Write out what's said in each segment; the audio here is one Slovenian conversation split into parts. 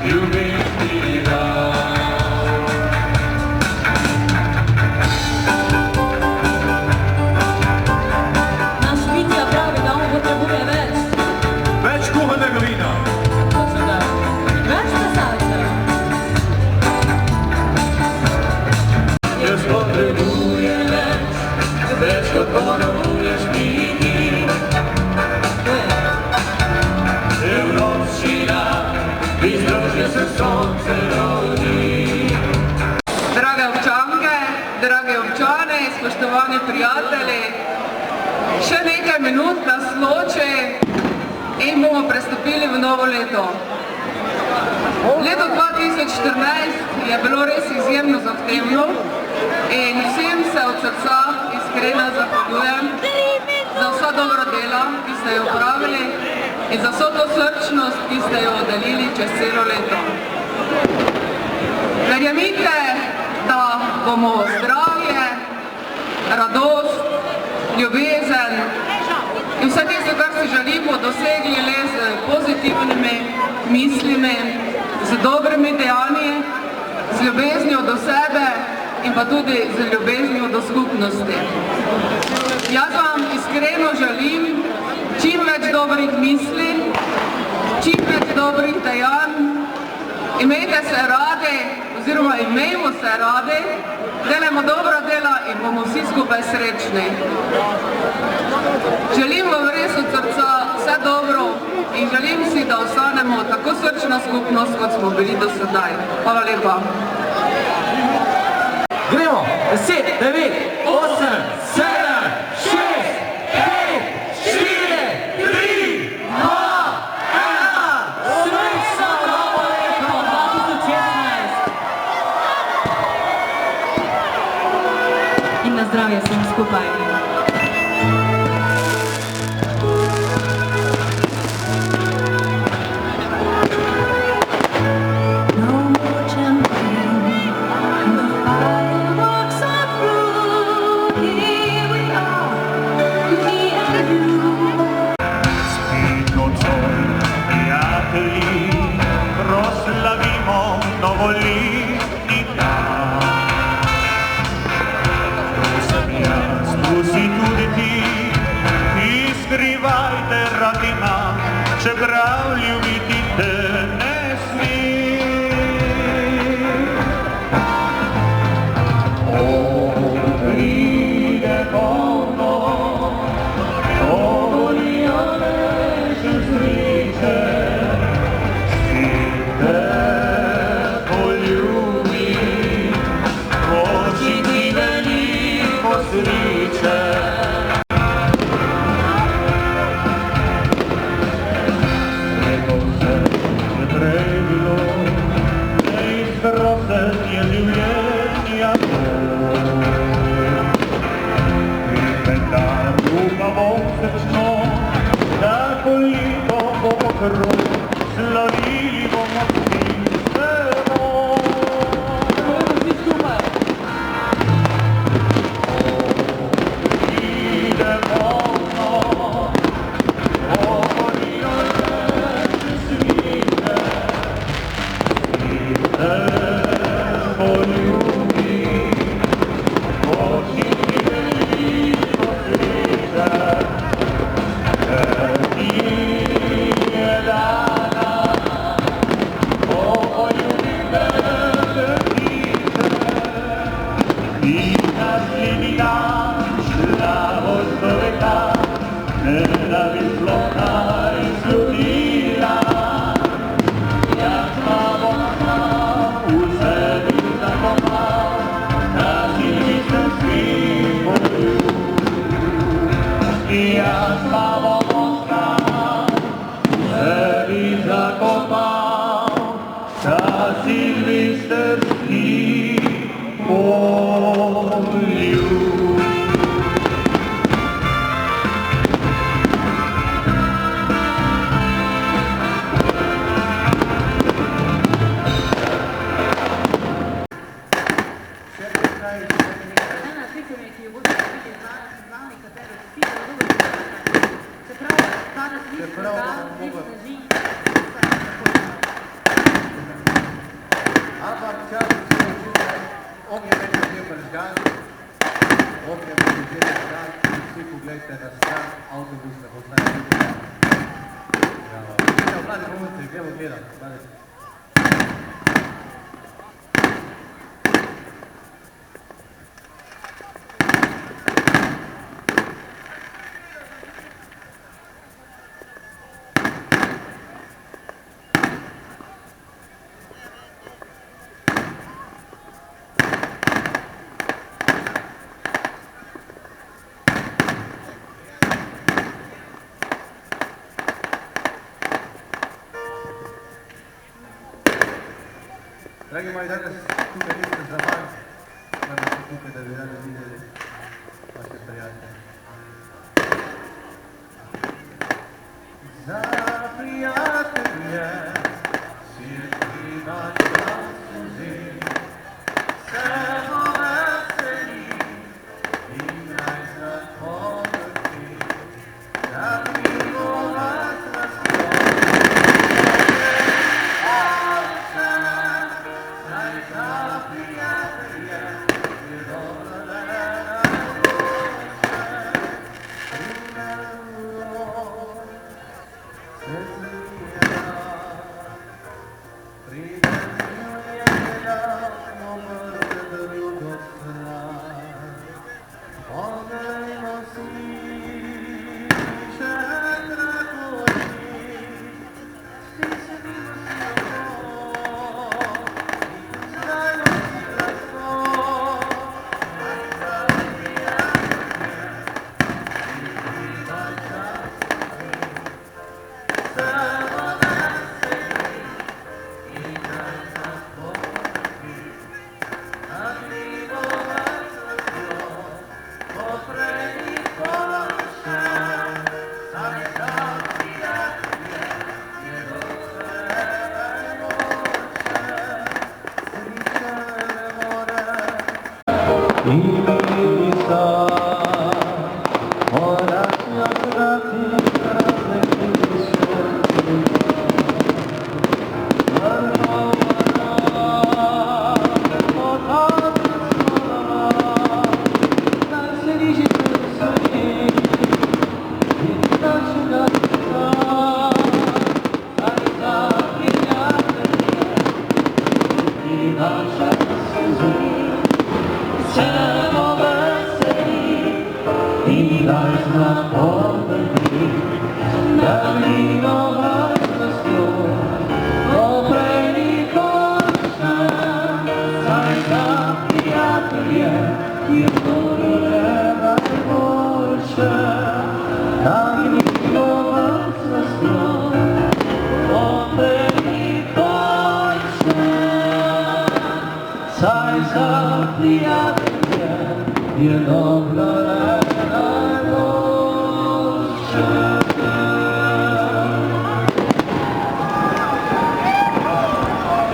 ljubezni dan. Naš Mitja pravi, da on potrebuje več. Več kuhanega vina. Več plesalcev. Jaz potrebujem več kot ponuješ mi ti. Evropščina, izdružje se sonce rodi. Drage občanke, drage občane, spoštovani prijatelji, še nekaj minut nas loči in bomo prestopili v novo leto. Leto 2014 je bilo res izjemno zahtevno in vsem se od srca iskreno zahvaljujem za vsa dobra dela, ki ste jo opravili in za vso to srčnost, ki ste jo delili čez celo leto. Verjemite, da bomo zdravje, radost, ljubezen in vse tisto, kar si želimo, dosegli le z pozitivnimi mislimi, z dobrimi dejanji, z ljubeznijo do sebe in pa tudi z ljubeznijo do skupnosti. Jaz vam iskreno želim čim več dobrih misli, čim več dobrih dejanj, imejte se radi oziroma imejmo se radi, delajmo dobra dela in bomo vsi skupaj srečni. Želim vam res od srca vse dobro in želim si, da ostanemo tako srčna skupnost, kot smo bili do sedaj. Hvala lepa. Gremo, 10, 9, 8, 7, 6, 5, 4, 3, 2, 1, srečno novo leto 2016! In na zdravje vsem skupaj. Proslavimo novoletni dan. Tu sem jaz, tu si tudi ti, skrivajte radi nam, čeprav ljubiti te ne smi. O, pride polno, govorijo reči sreče, je življenja in vendar upamo srčno, tako leto bo okrog, slavili bomo vsi vemo. Vsi skupaj. Pride polno, govorijo reči sviče, poljubi, oči ti veliko sreče, ker ti je dana, poljubi vele tiče. In naslednji dan slavost do veka, ne da bi sploh kaj slutila. Jaz pa bom v sebi zakomal, da si nisem svi poljub. Jaz pa bom ostal, v sebi zakomal, da silvestrski poljub. Čeprav danes ni sneži, čas, ognjen je pržgan, ognjen je pržgan, vsi pogledajte na stran, avtobus ne poznaje. Gremo, mladi pomoci, gremo gledati. Dragi moji, danes tukaj niste za manj, danes ste tukaj, da bi radi videli vaše prijatelje. Za prijatelje si kriva čas suzi, se bo veseli in naj se povrti, da bi bo vas razpol.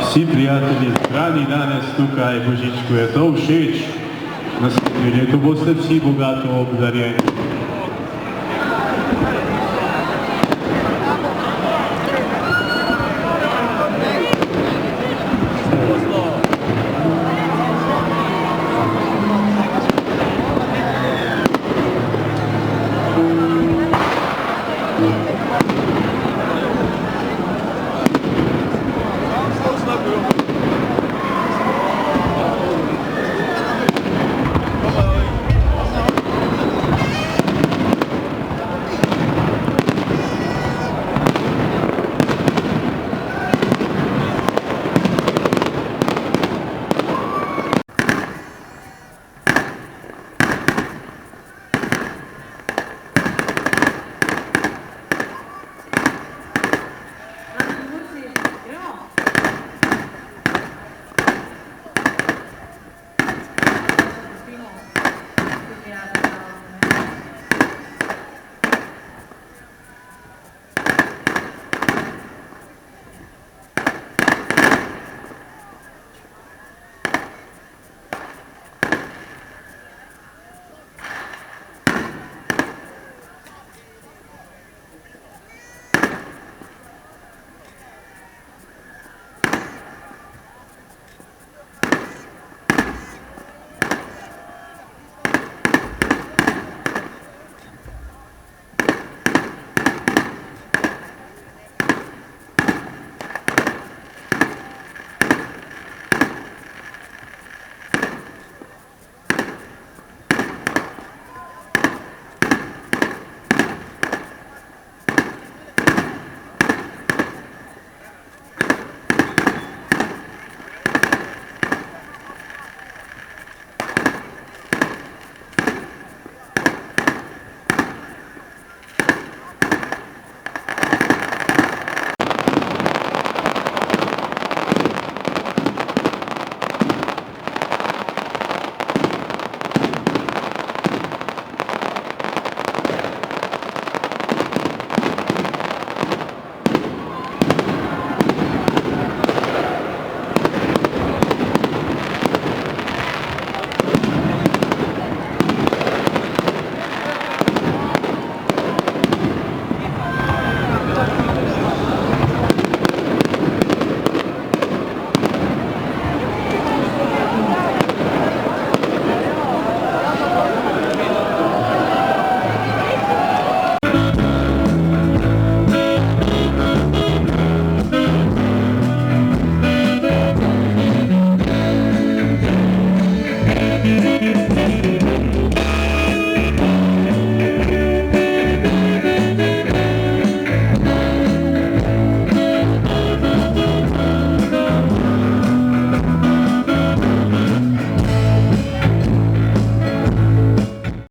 Vsi prijatelji zbrani danes tukaj, Božičku je to všeč, naslednje leto boste vsi bogato obdarjeni.